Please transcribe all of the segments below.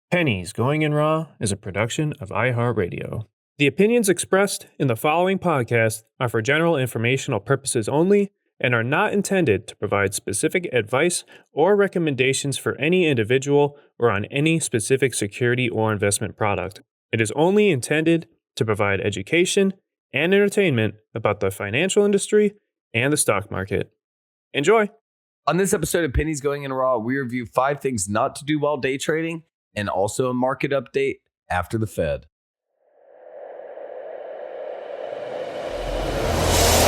Pennies Going in Raw is a production of iHeartRadio. The opinions expressed in the following podcast are for general informational purposes only and are not intended to provide specific advice or recommendations for any individual or on any specific security or investment product. It is only intended to provide education and entertainment about the financial industry and the stock market. Enjoy! On this episode of Pennies Going in Raw, we review 5 things not to do while day trading and also a market update after the Fed.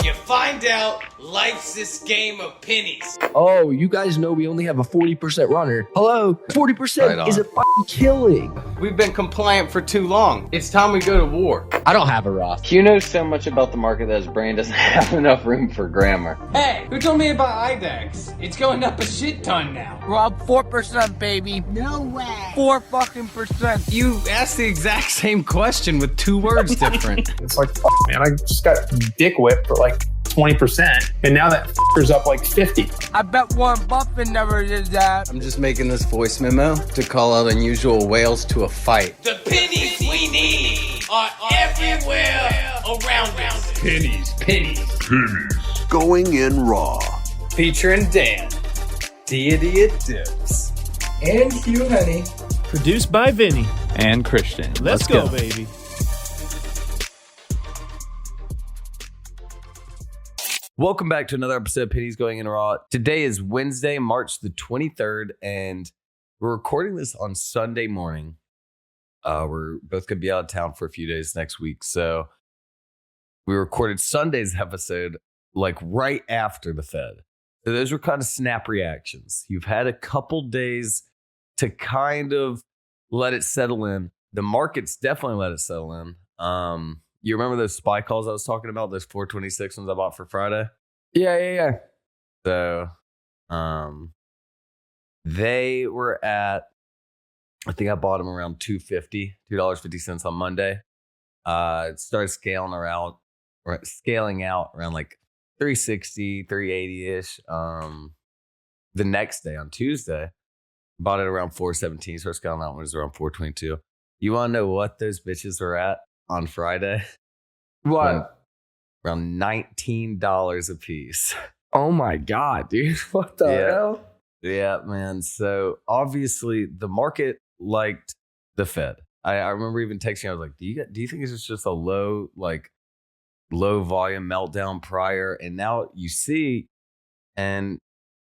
You find out life's this game of pennies. Oh, you guys know we only have a 40% runner. Hello, 40% is a fucking killing. We've been compliant for too long. It's time we go to war. I don't have a Roth. Hugh knows so much about the market that his brain doesn't have enough room for grammar. Hey, who told me about IDEX? It's going up a shit ton now. Rob, 4%, baby. No way. 4 fucking percent. You asked the exact same question with 2 words different. It's like, man, I just got dick whipped for like 20%, and now that f***er's up like 50. I bet Warren Buffett never did that. I'm just making this voice memo to call out unusual whales to a fight. The pennies we need are everywhere around us. Pennies. Going in Raw. Featuring Dan, Deity at Dips, and Hugh Honey. Produced by Vinny. And Christian. Let's go, baby. Welcome back to another episode of Pennies Going in Raw. Today is Wednesday, March the 23rd, and we're recording this on Sunday morning. We're both going to be out of town for a few days next week, so we recorded Sunday's episode like right after the Fed. So those were kind of snap reactions. You've had a couple days to kind of let it settle in. The market's definitely let it settle in. You remember those SPY calls I was talking about? Those 426 ones I bought for Friday? Yeah. So, they were at, I think I bought them around $2.50 on Monday. It started scaling out around like 360, 380-ish. The next day on Tuesday, bought it around 417. Started scaling out when it was around 422. You want to know what those bitches were at on Friday? What? Around $19 a piece. Oh my God, dude. What the hell? Yeah, man. So obviously the market liked the Fed. I remember even texting. I was like, do you think it's just a low volume meltdown prior? And now you see, and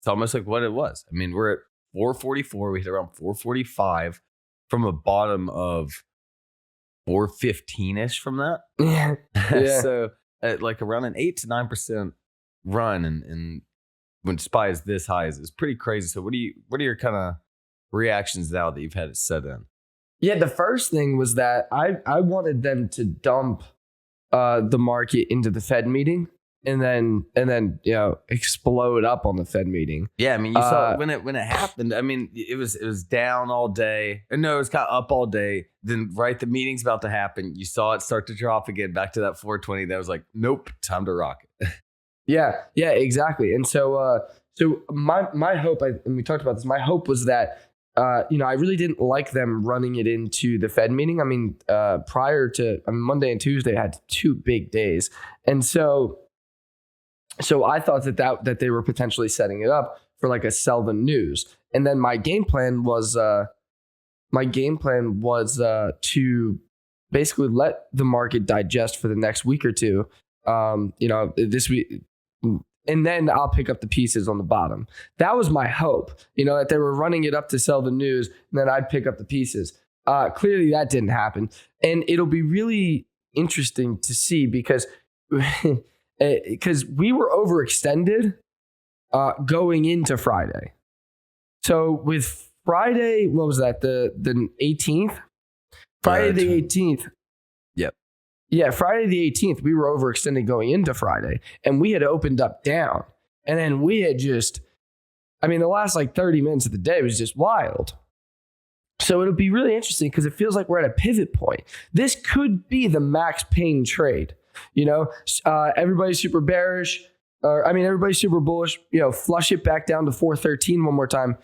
it's almost like what it was. I mean, we're at 444. We hit around 445 from a bottom of 415-ish from that. Yeah. So like around an 8 to 9% run, and when SPY is this high is pretty crazy. So what are your kind of reactions now that you've had it set in? Yeah, the first thing was that I wanted them to dump the market into the Fed meeting and then explode up on the Fed meeting. Yeah, I mean, you saw when it happened. I mean, it was down all day. No, it was kind of up all day. Then right, the meeting's about to happen. You saw it start to drop again back to that 420. That was like, nope, time to rock it. Yeah, exactly. And so my hope, and we talked about this. My hope was that I really didn't like them running it into the Fed meeting. I mean, prior to Monday and Tuesday, I had 2 big days, and so I thought that they were potentially setting it up for like a sell the news. And then my game plan was to basically let the market digest for the next week or two. This week, and then I'll pick up the pieces on the bottom. That was my hope, that they were running it up to sell the news, and then I'd pick up the pieces. Clearly that didn't happen. And it'll be really interesting to see because we were overextended going into Friday. So with Friday, what was that? The 18th? Friday the 18th. Yep. Yeah, Friday the 18th, we were overextended going into Friday, and we had opened up down. And then we had the last like 30 minutes of the day was just wild. So it'll be really interesting because it feels like we're at a pivot point. This could be the Max Payne trade. Everybody's super bearish. Everybody's super bullish. Flush it back down to 413 one more time.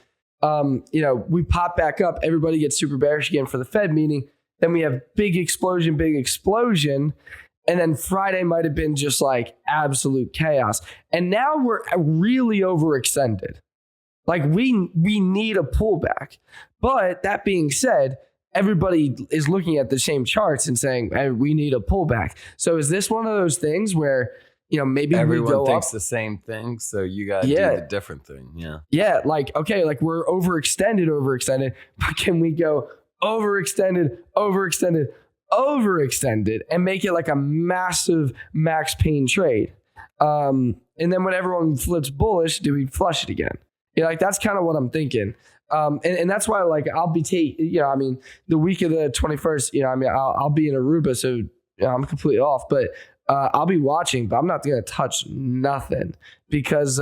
we pop back up, everybody gets super bearish again for the Fed meeting. Then we have big explosion. And then Friday might have been just like absolute chaos. And now we're really overextended. Like we need a pullback. But that being said, everybody is looking at the same charts and saying, hey, we need a pullback. So is this one of those things where, maybe everyone we thinks up? The same thing, so you got to do the different thing. Yeah. Yeah, like, okay, like we're overextended, but can we go overextended, and make it like a massive max pain trade? And then when everyone flips bullish, do we flush it again? Like that's kind of what I'm thinking. And that's why, like, I'll be the week of the 21st, I'll be in Aruba, so I'm completely off, but I'll be watching, but I'm not going to touch nothing because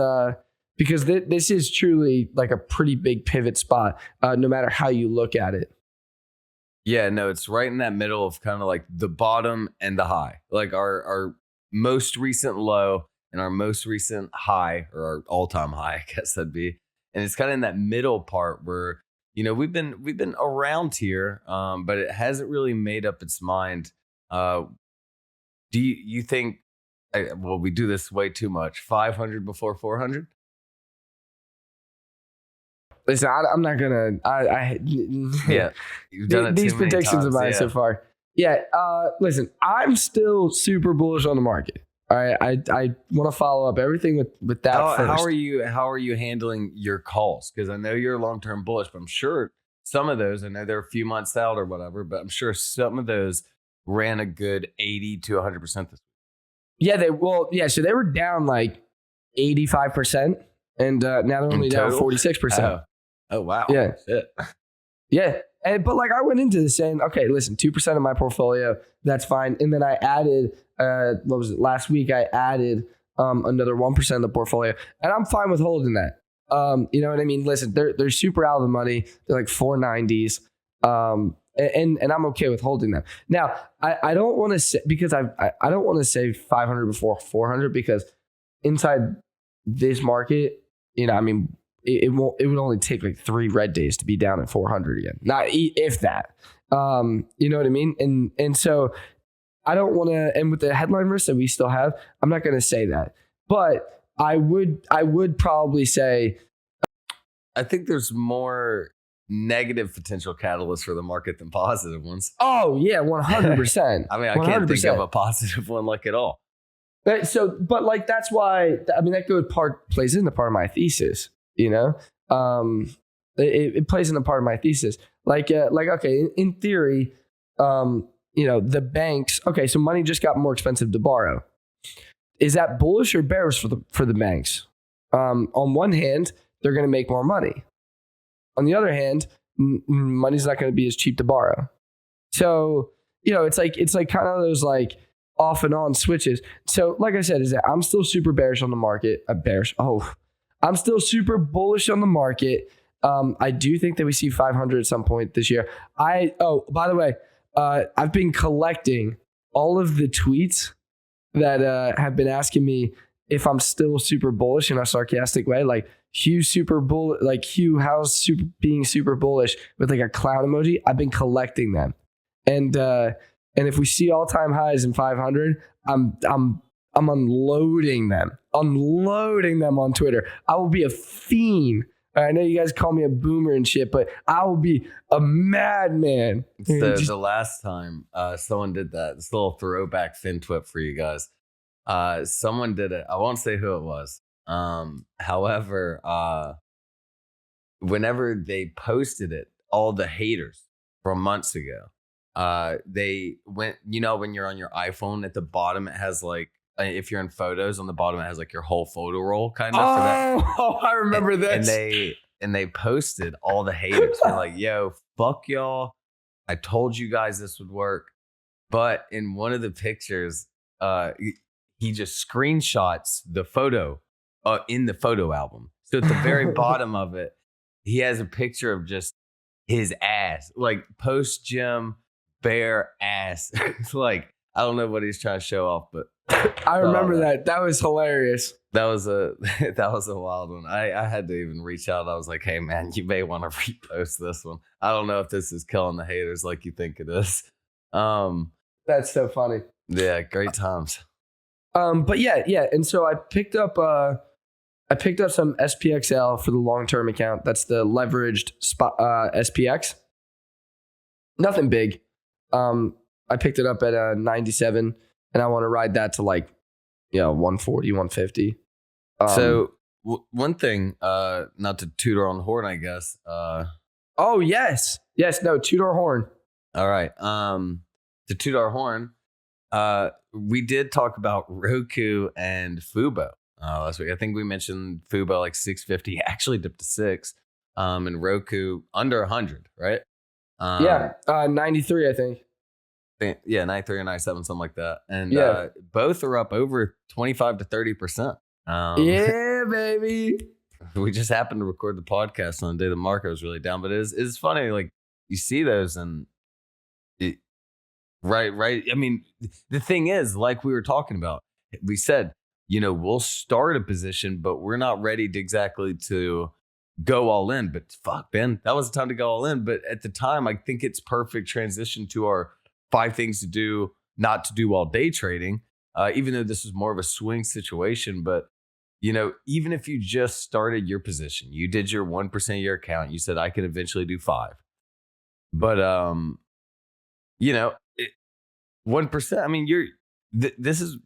this is truly like a pretty big pivot spot, no matter how you look at it. Yeah, no, it's right in that middle of kind of like the bottom and the high, like our most recent low and our most recent high, or our all-time high, I guess that'd be. And it's kind of in that middle part where, we've been around here, but it hasn't really made up its mind. Do you think, we do this way too much, 500 before 400? Listen, I'm not gonna. Yeah, you've done it these too many predictions of times, mine so far. Yeah, listen, I'm still super bullish on the market. All right, I want to follow up everything with that first. How are you handling your calls? Because I know you're long-term bullish, but I'm sure some of those, I know they're a few months out or whatever, but I'm sure some of those ran a good 80 to 100% this week. Yeah, so they were down like 85%, and now they're only down 46%. Oh wow. Yeah. Shit. Yeah. But like I went into this saying, okay, listen, 2% of my portfolio, that's fine. And then I added, last week I added another 1% of the portfolio, and I'm fine with holding that. You know what I mean? Listen, they're super out of the money. They're like 490s. And I'm okay with holding them. Now, I don't want to say, because I don't want to say 500 before 400, because inside this market, it would only take like 3 red days to be down at 400 again. Not if that. You know what I mean? And so I don't want to, and with the headline risk that we still have, I'm not going to say that. But I would probably say, I think there's more negative potential catalysts for the market than positive ones. Oh yeah, 100%. I mean, I can't think of a positive one like at all. But like that's why, that plays into part of my thesis. It plays into part of my thesis. Like okay, in theory, the banks. Okay, so money just got more expensive to borrow. Is that bullish or bearish for the banks? On one hand, they're going to make more money. On the other hand, money's not going to be as cheap to borrow. So it's like kind of those like off and on switches. So like I said, is that I'm still super bearish on the market. I'm still super bullish on the market. I do think that we see 500 at some point this year. By the way, I've been collecting all of the tweets that have been asking me if I'm still super bullish in a sarcastic way, like Hugh super bull, like Hugh, how's being super bullish with like a clown emoji. I've been collecting them, and if we see all time highs in 500, I'm unloading them on Twitter. I will be a fiend. I know you guys call me a boomer and shit, but I will be a madman. It's the last time someone did that. This little throwback fin twip for you guys. Someone did it. I won't say who it was. However, whenever they posted it, all the haters from months ago, they went, when you're on your iPhone at the bottom, it has like, if you're in photos on the bottom, it has like your whole photo roll kind of. Oh, I remember this. And they posted all the haters. They're like, yo, fuck y'all. I told you guys this would work. But in one of the pictures, he just screenshots the photo in the photo album. So at the very bottom of it, he has a picture of just his ass, like post gym bare ass. It's like, I don't know what he's trying to show off, but I remember that. That was hilarious. That was a wild one. I had to even reach out. I was like, hey man, you may want to repost this one. I don't know if this is killing the haters like you think it is. That's so funny. Yeah, great times. But yeah. And so I picked up some SPXL for the long-term account. That's the leveraged SPX. Nothing big. I picked it up at a 97 and I want to ride that to 140, 150. So one thing, not to toot our own horn, I guess. Oh yes. No, toot our horn. All right. To toot our horn, we did talk about Roku and Fubo last week. I think we mentioned Fubo like 650, actually dipped to 6, and Roku under 100, right? 93, I think. Yeah, 93 or 97, something like that. And both are up over 25 to 30%. Yeah, baby. We just happened to record the podcast on the day the market was really down, but it's funny. Like you see those and right. I mean, the thing is, like we were talking about, we said, we'll start a position, but we're not ready to go all in. But fuck, Ben, that was the time to go all in. But at the time, I think it's perfect transition to our 5 things to do, not to do while day trading, even though this is more of a swing situation. But, even if you just started your position, you did your 1% of your account, you said, I could eventually do 5. But, 1%, I mean, this is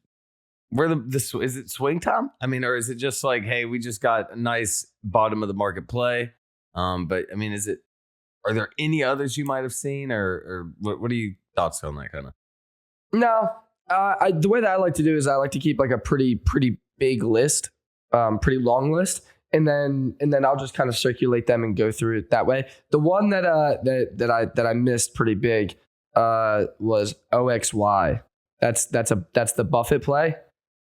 where is it swing time? I mean, or is it just like, hey, we just got a nice bottom of the market play? But I mean, are there any others you might have seen or what are your thoughts on that kind of? No, the way that I like to do is I like to keep like a pretty big list, pretty long list, and then I'll just kind of circulate them and go through it that way. The one that I missed pretty big was OXY. That's the Buffett play.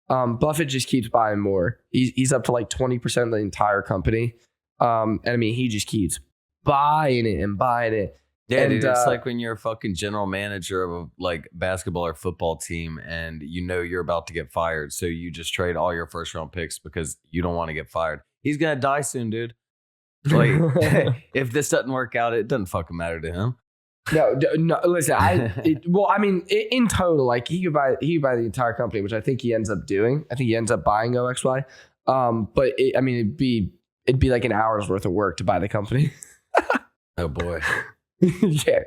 Buffett just keeps buying more. He's up to like 20% of the entire company. And I mean, he just keeps buying it. Yeah, dude, it's like when you're a fucking general manager of a like basketball or football team and you're about to get fired. So you just trade all your first round picks because you don't want to get fired. He's going to die soon, dude. Like if this doesn't work out, it doesn't fucking matter to him. No, listen, in total, like he could buy the entire company, which I think he ends up doing. I think he ends up buying OXY. But it'd be like an hour's worth of work to buy the company. Oh boy.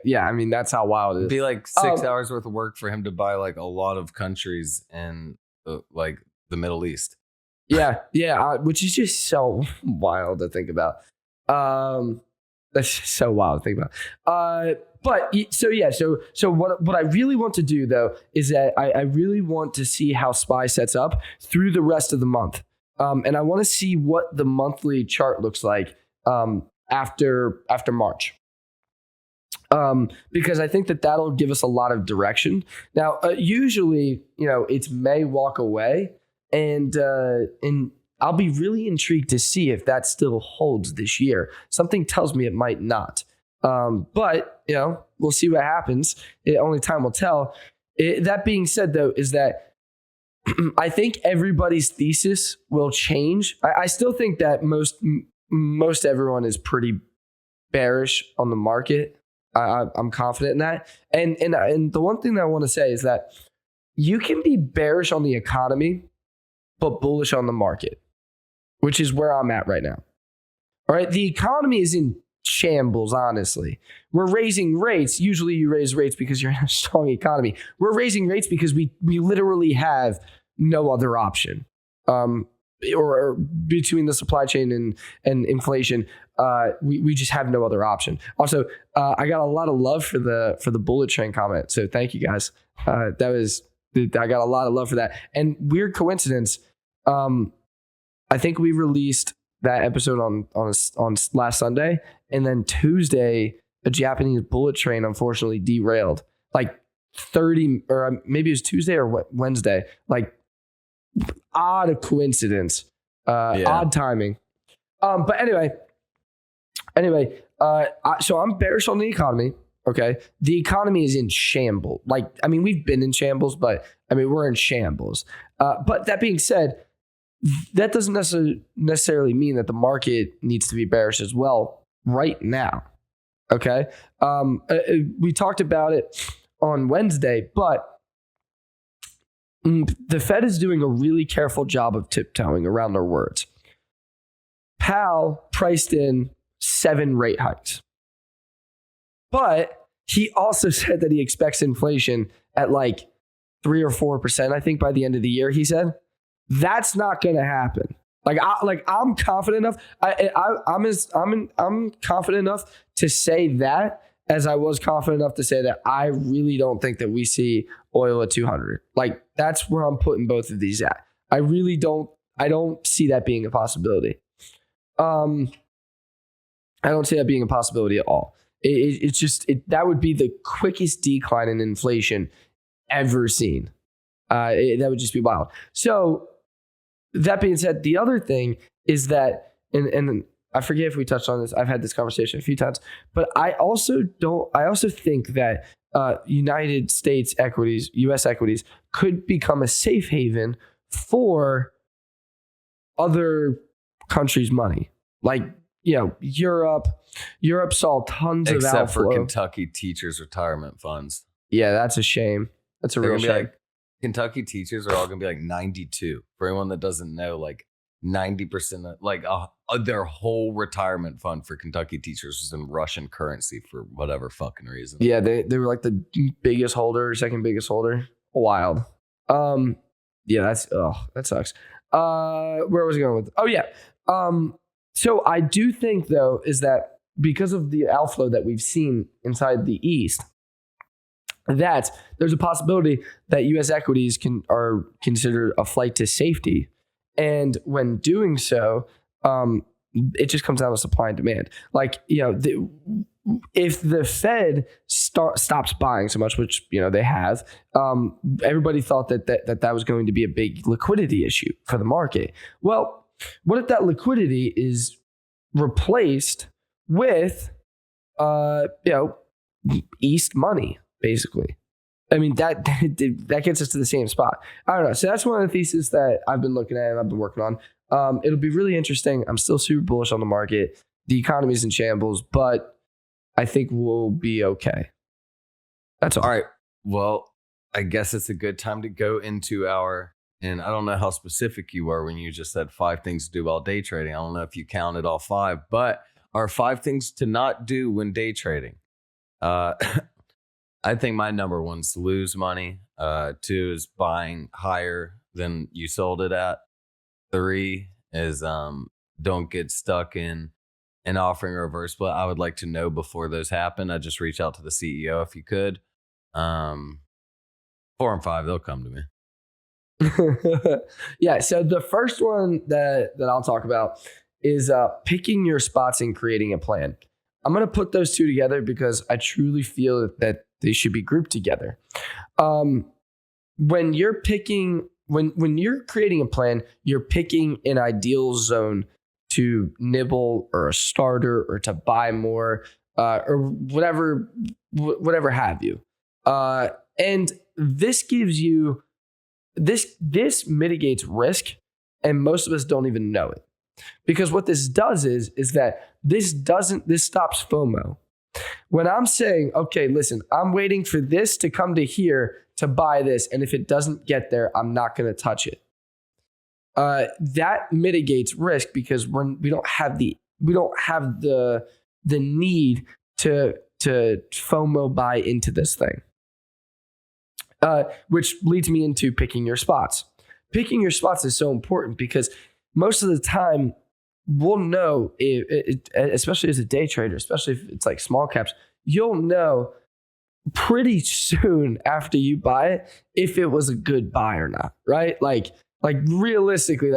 Yeah. I mean, that's how wild it is. It'd be like 6 hours worth of work for him to buy like a lot of countries in like the Middle East. Yeah. Which is just so wild to think about. That's just so wild to think about. But so what I really want to do though is that I really want to see how SPY sets up through the rest of the month. And I want to see what the monthly chart looks like after March. Because I think that'll give us a lot of direction. Now, usually, it's May walk away, and I'll be really intrigued to see if that still holds this year. Something tells me it might not. But we'll see what happens. Only time will tell. That being said, though, is that I think everybody's thesis will change. I still think that most everyone is pretty bearish on the market. I'm confident in that. And the one thing that I want to say is that you can be bearish on the economy, but bullish on the market, which is where I'm at right now. All right. The economy is in shambles, honestly. We're raising rates. Usually you raise rates because you're in a strong economy. We're raising rates because we literally have no other option. Or between the supply chain and inflation, we just have no other option. Also, I got a lot of love for the bullet train comment, so thank you guys. I got a lot of love for that. And weird coincidence, I think we released that episode on last Sunday, and then Tuesday, a Japanese bullet train unfortunately derailed. Like 30, or maybe it was Tuesday or Wednesday. Like, odd coincidence, odd timing. But anyway, so I'm bearish on the economy. Okay. The economy is in shambles. We've been in shambles, but we're in shambles. But that being said, that doesn't necessarily mean that the market needs to be bearish as well right now. Okay. We talked about it on Wednesday, but the Fed is doing a really careful job of tiptoeing around their words. Powell priced in 7 rate hikes, but he also said that he expects inflation at like 3 or 4%. I think by the end of the year, he said that's not going to happen. I'm confident enough. I'm confident enough to say that, as I was confident enough to say that I really don't think that we see oil at 200. Like, that's where I'm putting both of these at. I really don't. I don't see that being a possibility. I don't see that being a possibility at all. It's just that would be the quickest decline in inflation ever seen. That would just be wild. So that being said, the other thing is that, and I forget if we touched on this. I've had this conversation a few times, but I also think that United States equities, U.S. equities, could become a safe haven for other countries' money. Like, Europe saw tons of outflow. Except for Kentucky teachers' retirement funds. Yeah, that's a shame. That's a real shame. Kentucky teachers are all going to be like 92. For anyone that doesn't know, like 90% of their whole retirement fund for Kentucky teachers was in Russian currency for whatever fucking reason. Yeah, they were like the biggest holder, second biggest holder. Wild. Yeah, that sucks. Where was I going with it? Oh yeah. So I do think, though, is that because of the outflow that we've seen inside the East, that there's a possibility that U.S. equities are considered a flight to safety. And when doing so, it just comes down to supply and demand. Like, if the Fed stops buying so much, which, they have, everybody thought that was going to be a big liquidity issue for the market. Well, what if that liquidity is replaced with, East money, basically? I mean, that gets us to the same spot. I don't know. So that's one of the theses that I've been looking at and I've been working on. It'll be really interesting. I'm still super bullish on the market. The economy's in shambles, but I think we'll be okay. That's all. All right. Well, I guess it's a good time to go into and I don't know how specific you were when you just said 5 things to do while day trading. I don't know if you counted all 5, but our 5 things to not do when day trading. I think my number 1's lose money. 2 is buying higher than you sold it at. 3 is don't get stuck in an offering or reverse split. I would like to know before those happen. I'd just reach out to the CEO if you could. 4 and 5, they'll come to me. Yeah, so the first one that I'll talk about is picking your spots and creating a plan. I'm going to put those 2 together because I truly feel that they should be grouped together. When you're creating a plan, you're picking an ideal zone to nibble or a starter or to buy more or whatever have you. And this gives you this mitigates risk, and most of us don't even know it. Because what this does is that this stops FOMO. When I'm saying, okay, listen, I'm waiting for this to come to here to buy this, and if it doesn't get there, I'm not going to touch it. That mitigates risk because we don't have the need to FOMO buy into this thing. Which leads me into picking your spots. Picking your spots is so important because most of the time we'll know, especially as a day trader, especially if it's like small caps, you'll know pretty soon after you buy it if it was a good buy or not, right? Like realistically,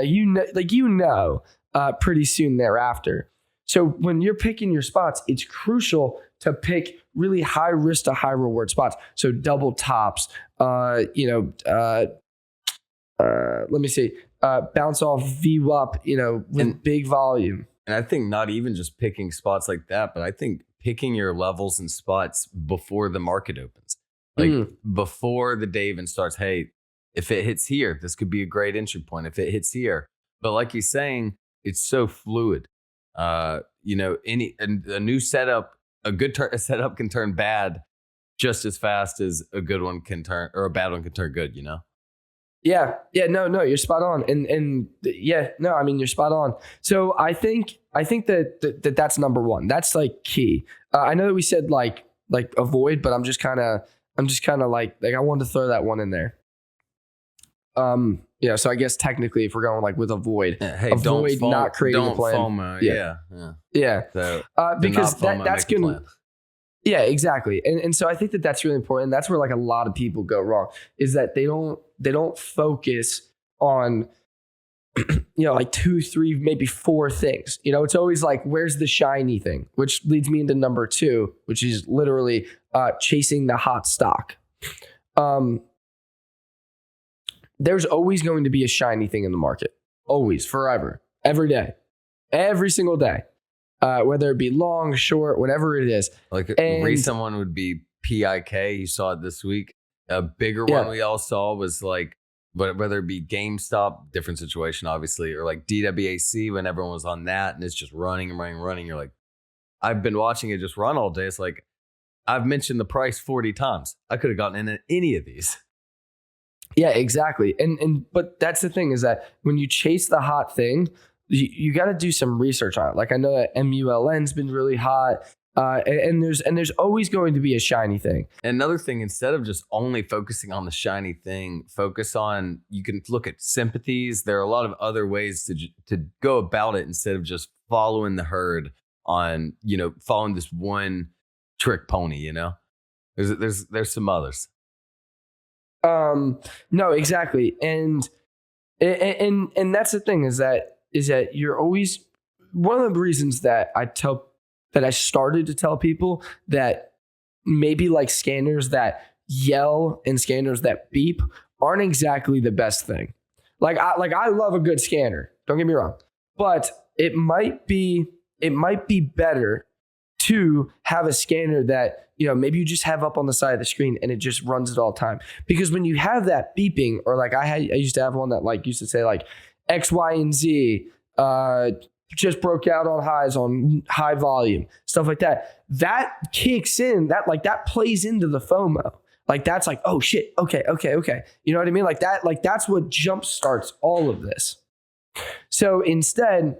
pretty soon thereafter. So when you're picking your spots, it's crucial to pick really high risk to high reward spots. So double tops, let me see, bounce off VWAP, with big volume. And I think not even just picking spots like that, but I think picking your levels and spots before the market opens. Like before the day even starts, hey, if it hits here, this could be a great entry point. If it hits here. But like he's saying, it's so fluid. A new setup, a good setup can turn bad just as fast as a good one can turn, or a bad one can turn good, you know? Yeah. No, you're spot on. And you're spot on. So I think that's number one. That's like key. I know that we said like avoid, but I'm just kind of like I wanted to throw that one in there. So I guess technically if we're going like with avoid, avoid not creating a plan. FOMO. Yeah. So, because that's going to, yeah, exactly. And so I think that that's really important. That's where like a lot of people go wrong, is that they don't focus on, like 2, 3, maybe 4 things. It's always like, where's the shiny thing, which leads me into number 2, which is literally chasing the hot stock. There's always going to be a shiny thing in the market. Always, forever, every day, every single day. Whether it be long, short, whatever it is. Like a recent one would be PIK. You saw it this week. A bigger one we all saw was like, whether it be GameStop, different situation, obviously, or like DWAC when everyone was on that and it's just running. You're like, I've been watching it just run all day. It's like, I've mentioned the price 40 times. I could have gotten in any of these. Yeah, exactly. But that's the thing, is that when you chase the hot thing, you got to do some research on it. Like I know that MULN's been really hot, and there's always going to be a shiny thing. Another thing, instead of just only focusing on the shiny thing, you can look at sympathies. There are a lot of other ways to go about it instead of just following the herd on, following this one trick pony. There's some others. No, exactly, and that's the thing, is that you're always, one of the reasons that I started to tell people that maybe like scanners that yell and scanners that beep aren't exactly the best thing. Like I love a good scanner, don't get me wrong, but it might be better to have a scanner that, maybe you just have up on the side of the screen and it just runs it all the time. Because when you have that beeping, or like I used to have one that like used to say like X, Y, and Z just broke out on highs on high volume, stuff like that. That kicks in, that plays into the FOMO. Like that's like, oh shit, okay. You know what I mean? Like that's what jump starts all of this. So instead,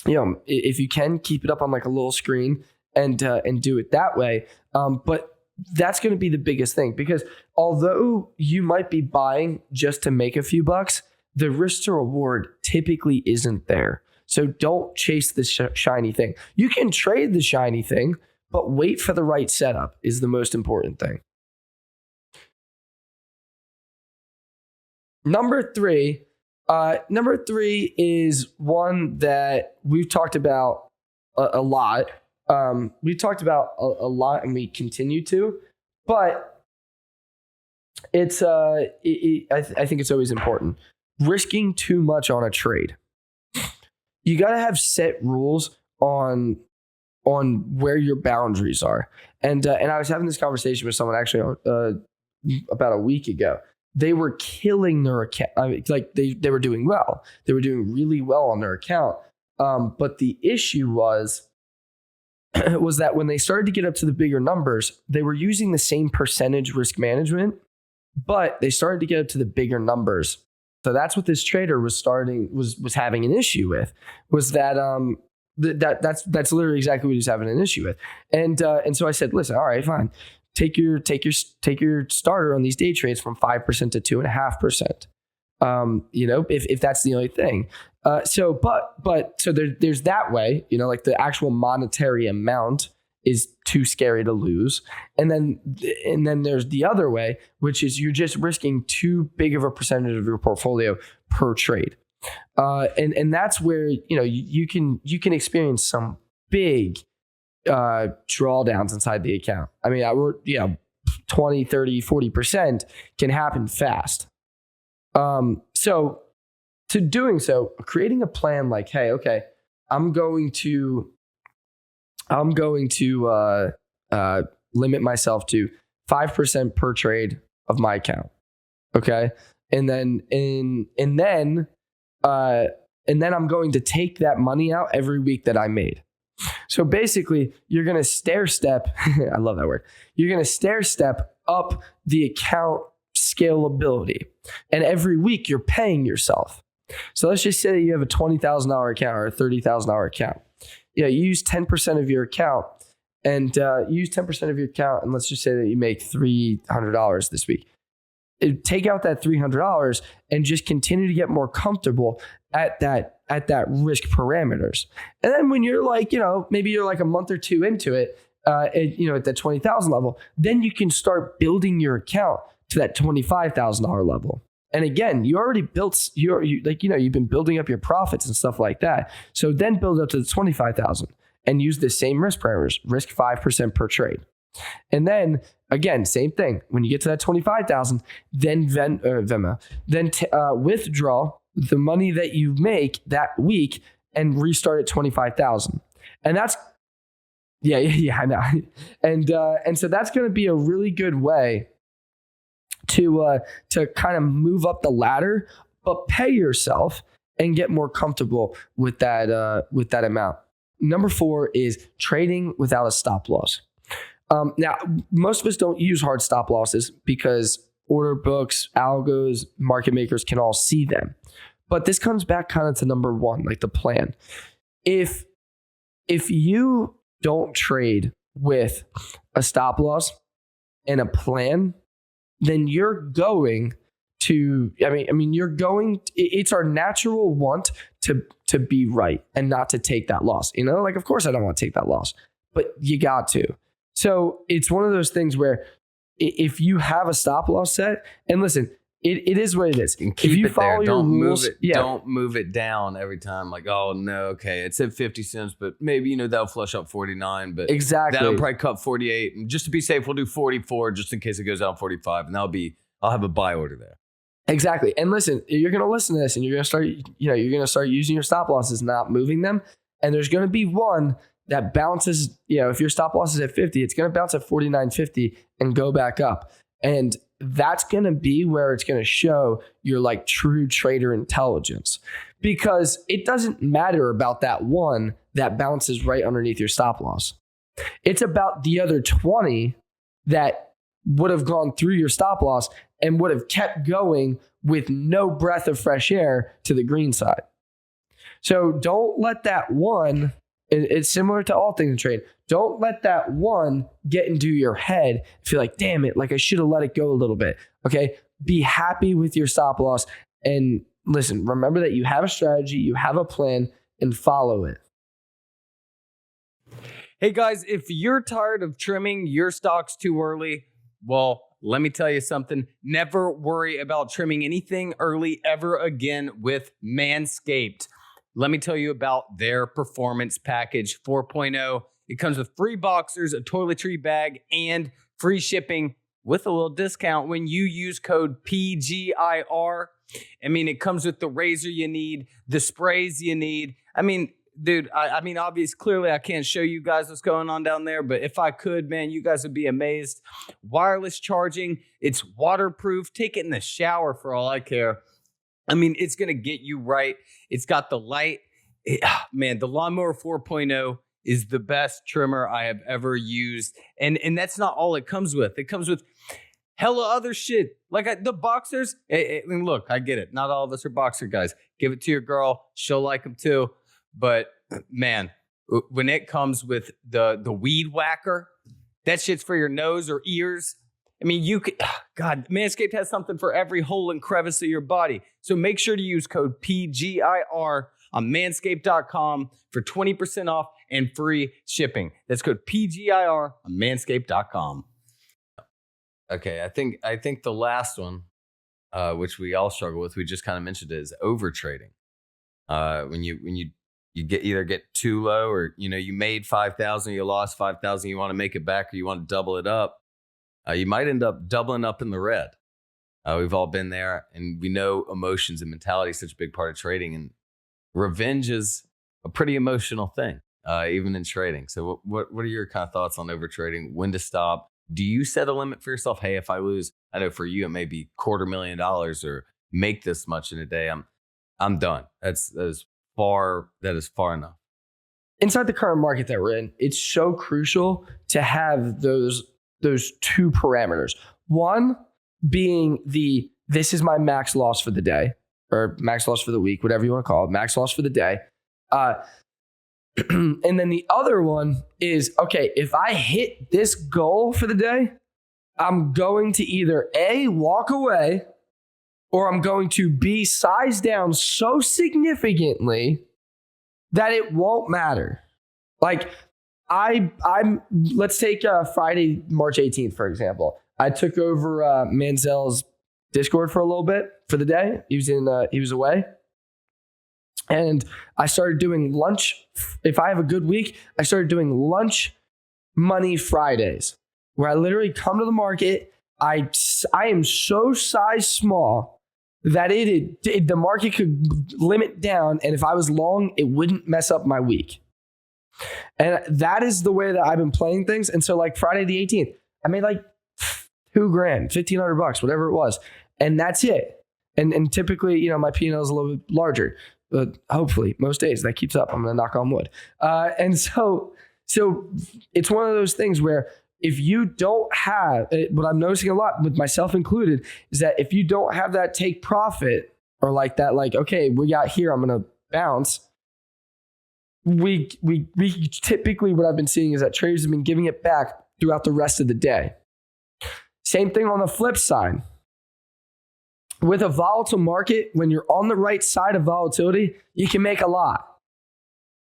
if you can, keep it up on like a little screen and do it that way. But that's going to be the biggest thing, because although you might be buying just to make a few bucks, the risk to reward typically isn't there. So don't chase the shiny thing. You can trade the shiny thing, but wait for the right setup is the most important thing. Number three is one that we've talked about a lot. We've talked about a lot, and we continue to, but it's I think it's always important. Risking too much on a trade. You got to have set rules on where your boundaries are. And I was having this conversation with someone actually about a week ago. They were killing their account. They were doing well. They were doing really well on their account. But the issue was that when they started to get up to the bigger numbers, they were using the same percentage risk management, but they started to get up to the bigger numbers. So that's what this trader was having an issue with, was that that's literally exactly what he was having an issue with. And so I said, listen, all right, fine. Take your starter on these day trades from 5% to 2.5%. If that's the only thing. So there's that way, like the actual monetary amount is too scary to lose. And then there's the other way, which is you're just risking too big of a percentage of your portfolio per trade. And that's where, you can experience some big drawdowns inside the account. I mean, 20, 30, 40% can happen fast. So to doing so, creating a plan like, hey, okay, I'm going to I'm going to limit myself to 5% per trade of my account. Okay. And then I'm going to take that money out every week that I made. So basically, you're going to stair step. I love that word. You're going to stair step up the account scalability. And every week you're paying yourself. So let's just say that you have a $20,000 account or a $30,000 account. Yeah, you use 10% of your account and let's just say that you make $300 this week. Take out that $300 and just continue to get more comfortable at that risk parameters. And then when you're like, maybe you're like a month or two into it, at that 20,000 level, then you can start building your account to that $25,000 level. And again, you already built you've been building up your profits and stuff like that. So then build up to the 25,000 and use the same risk parameters, risk 5% per trade. And then again, same thing. When you get to that 25,000, then withdraw the money that you make that week and restart at 25,000. And that's I know. And so that's going to be a really good way to kind of move up the ladder, but pay yourself and get more comfortable with that amount. Number 4 is trading without a stop loss. Now, most of us don't use hard stop losses because order books, algos, market makers can all see them. But this comes back kind of to number 1, like the plan. If you don't trade with a stop loss and a plan, then you're going to, it's our natural want to be right and not to take that loss. Of course I don't want to take that loss, but you got to. So it's one of those things where if you have a stop loss set, and listen, it is what it is. And keep if you it follow there. your Don't rules, move it. Don't move it down every time. Like, oh no, okay, it's at 50 cents, but maybe that'll flush up 49. But exactly, that'll probably cut 48. And just to be safe, we'll do 44 just in case it goes down 45, and I'll have a buy order there. Exactly. And listen, you're going to listen to this, and you're going to start using your stop losses, not moving them. And there's going to be one that bounces. If your stop loss is at 50, it's going to bounce at 49.50 and go back up. And that's going to be where it's going to show your like true trader intelligence, because it doesn't matter about that one that bounces right underneath your stop loss. It's about the other 20 that would have gone through your stop loss and would have kept going with no breath of fresh air to the green side. So don't let that one, it's similar to all things in trade. Don't let that one get into your head. Feel like, damn it, like I should have let it go a little bit. Okay. Be happy with your stop loss. And listen, remember that you have a strategy, you have a plan, and follow it. Hey guys, if you're tired of trimming your stocks too early, well, let me tell you something. Never worry about trimming anything early ever again with Manscaped. Let me tell you about their Performance Package 4.0. It comes with free boxers, a toiletry bag, and free shipping with a little discount when you use code PGIR. It comes with the razor you need, the sprays you need. Dude, obviously, clearly I can't show you guys what's going on down there, but if I could, man, you guys would be amazed. Wireless charging, it's waterproof. Take it in the shower for all I care. It's going to get you right. It's got the light. The Lawnmower 4.0 is the best trimmer I have ever used. And that's not all it comes with. It comes with hella other shit. Like the boxers. Look, I get it. Not all of us are boxer guys. Give it to your girl. She'll like them too. But man, when it comes with the weed whacker, that shit's for your nose or ears. Manscaped has something for every hole and crevice of your body. So make sure to use code PGIR on manscaped.com for 20% off and free shipping. That's code PGIR on manscaped.com. Okay, I think the last one, which we all struggle with, we just kind of mentioned it, is over trading. When you get too low, or you made 5,000, you lost 5,000, you want to make it back, or you want to double it up. You might end up doubling up in the red. We've all been there, and we know emotions and mentality is such a big part of trading. And revenge is a pretty emotional thing. even in trading. So what are your kind of thoughts on over trading? When to stop? Do you set a limit for yourself? Hey, if I lose, I know for you, it may be $250,000 or make this much in a day. I'm done. That is far enough. Inside the current market that we're in, it's so crucial to have those two parameters. One being this is my max loss for the day or max loss for the week, whatever you want to call it, max loss for the day. And then the other one is, okay, if I hit this goal for the day, I'm going to either A, walk away, or I'm going to B, size down so significantly that it won't matter. Like let's take Friday, March 18th, for example. I took over Manziel's Discord for a little bit for the day. He was away. And I started doing lunch. If I have a good week, I started doing lunch money Fridays, where I literally come to the market. I am so size small that the market could limit down, and if I was long, it wouldn't mess up my week. And that is the way that I've been playing things. And so, like Friday the 18th, I made like $2,000, $1,500, whatever it was, and that's it. And typically, my P&L is a little bit larger. But hopefully, most days that keeps up. I'm going to knock on wood. And so it's one of those things where if you don't have, what I'm noticing a lot with myself included, is that if you don't have that take profit or like that, like, okay, we got here, I'm going to bounce. We typically, what I've been seeing is that traders have been giving it back throughout the rest of the day. Same thing on the flip side. With a volatile market, when you're on the right side of volatility, you can make a lot.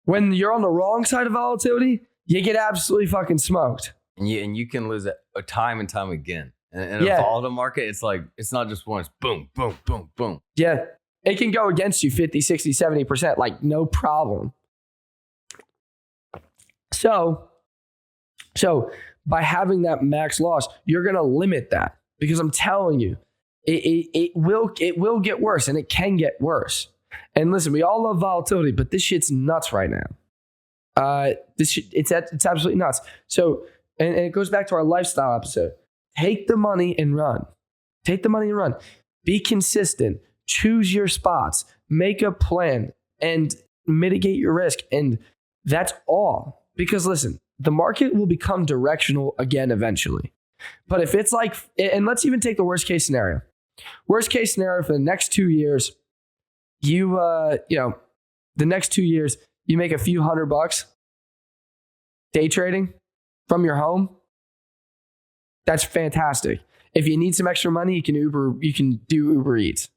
When you're on the wrong side of volatility, you get absolutely fucking smoked. And you can lose it time and time again. In a volatile market, it's like, it's not just once, boom, boom, boom, boom. Yeah, it can go against you 50, 60, 70%, like no problem. So by having that max loss, you're going to limit that, because I'm telling you, it will get worse, and it can get worse. And listen, we all love volatility, but this shit's nuts right now. It's absolutely nuts. So, and it goes back to our lifestyle episode. Take the money and run. Be consistent. Choose your spots. Make a plan and mitigate your risk. And that's all. Because listen, the market will become directional again eventually. But if it's like, and let's even take the worst case scenario. Worst case scenario for the next 2 years, the next 2 years, you make a few $100 day trading from your home. That's fantastic. If you need some extra money, you can do Uber Eats.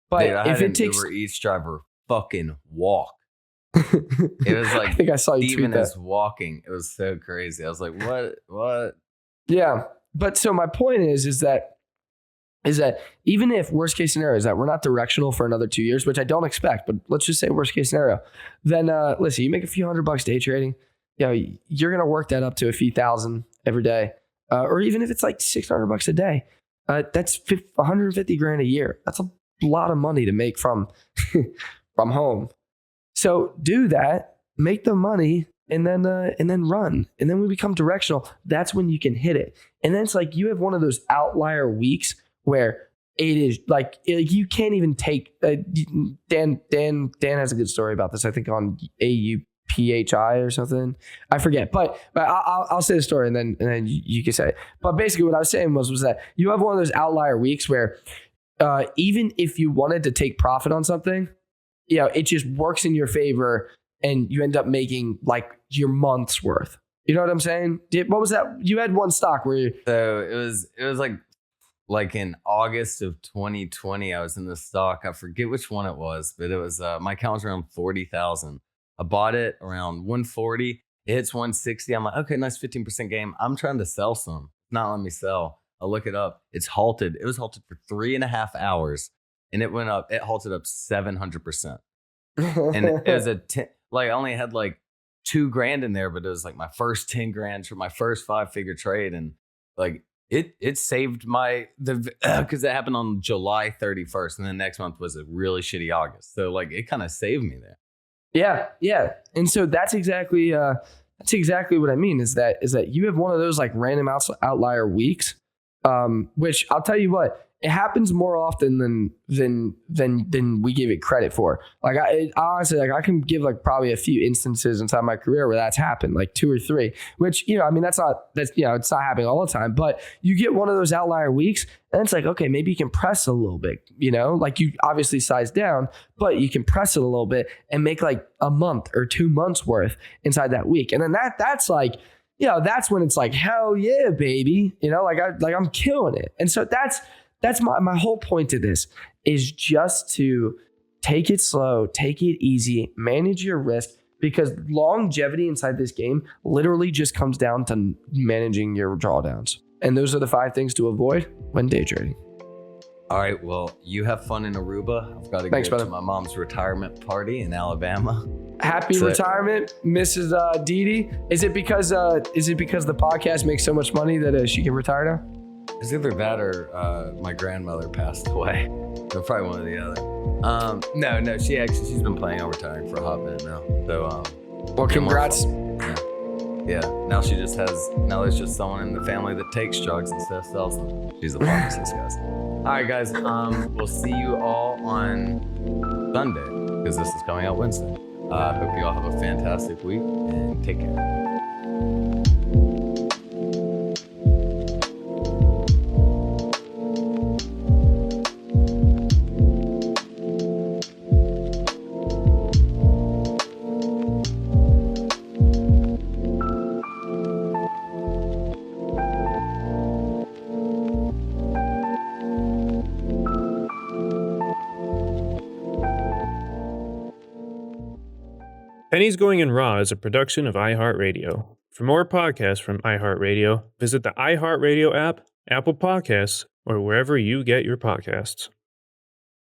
But dude, I if had it takes Uber Eats driver fucking walk. It was like, I think I saw you Steven tweet is that. walking. It was so crazy. I was like, what? Yeah. But so my point is that even if worst case scenario is that we're not directional for another 2 years, which I don't expect, but let's just say worst case scenario, then listen, you make a few $100 day trading, you're going to work that up to a few thousand every day. Or even if it's like $600 a day, that's $150,000 a year. That's a lot of money to make from home. So do that, make the money, and then run. And then we become directional. That's when you can hit it. And then it's like you have one of those outlier weeks where it is like you can't even take. Dan has a good story about this, I think, on AUPHI or something. I forget, but I'll say the story and then you can say it. But basically, what I was saying was that you have one of those outlier weeks where even if you wanted to take profit on something, it just works in your favor, and you end up making like your month's worth. You know what I'm saying? What was that? You had one stock where you... So it was like in August of 2020, I was in this stock. I forget which one it was, but it was my account was around 40,000. I bought it around 140. It hits 160. I'm like, okay, nice 15% gain. I'm trying to sell some. Not let me sell. I'll look it up. It's halted. It was halted for 3.5 hours, and it went up. It halted up 700%. And it was I only had like $2,000 in there, but it was like my first 10 grand for my first 5-figure trade, and like it saved because it happened on July 31st, and the next month was a really shitty August. So like it kind of saved me there. Yeah. And so that's exactly what I mean is that you have one of those like random outlier weeks, which I'll tell you what, it happens more often than we give it credit for. Like honestly, like I can give like probably a few instances inside my career where that's happened, like 2 or 3, which, I mean, it's not happening all the time, but you get one of those outlier weeks and it's like, okay, maybe you can press a little bit, like you obviously size down, but you can press it a little bit and make like a month or 2 months worth inside that week. And then that's like, that's when it's like, hell yeah, baby, like I'm killing it. And so that's my whole point to this is just to take it slow, take it easy, manage your risk, because longevity inside this game literally just comes down to managing your drawdowns. And those are the 5 things to avoid when day trading. All right. Well, you have fun in Aruba. I've got to go to my mom's retirement party in Alabama. Happy retirement, Mrs. Didi. Is it because the podcast makes so much money that she can retire now? It's either that or my grandmother passed away. So probably one or the other. No, she's been planning on retiring for a hot minute now. So, well, congrats. Yeah. Now there's just someone in the family that takes drugs instead of sells them. She's a pharmacist, guys. All right, guys. We'll see you all on Sunday because this is coming out Wednesday. Hope you all have a fantastic week and take care. Pennies Going in Raw is a production of iHeartRadio. For more podcasts from iHeartRadio, visit the iHeartRadio app, Apple Podcasts, or wherever you get your podcasts.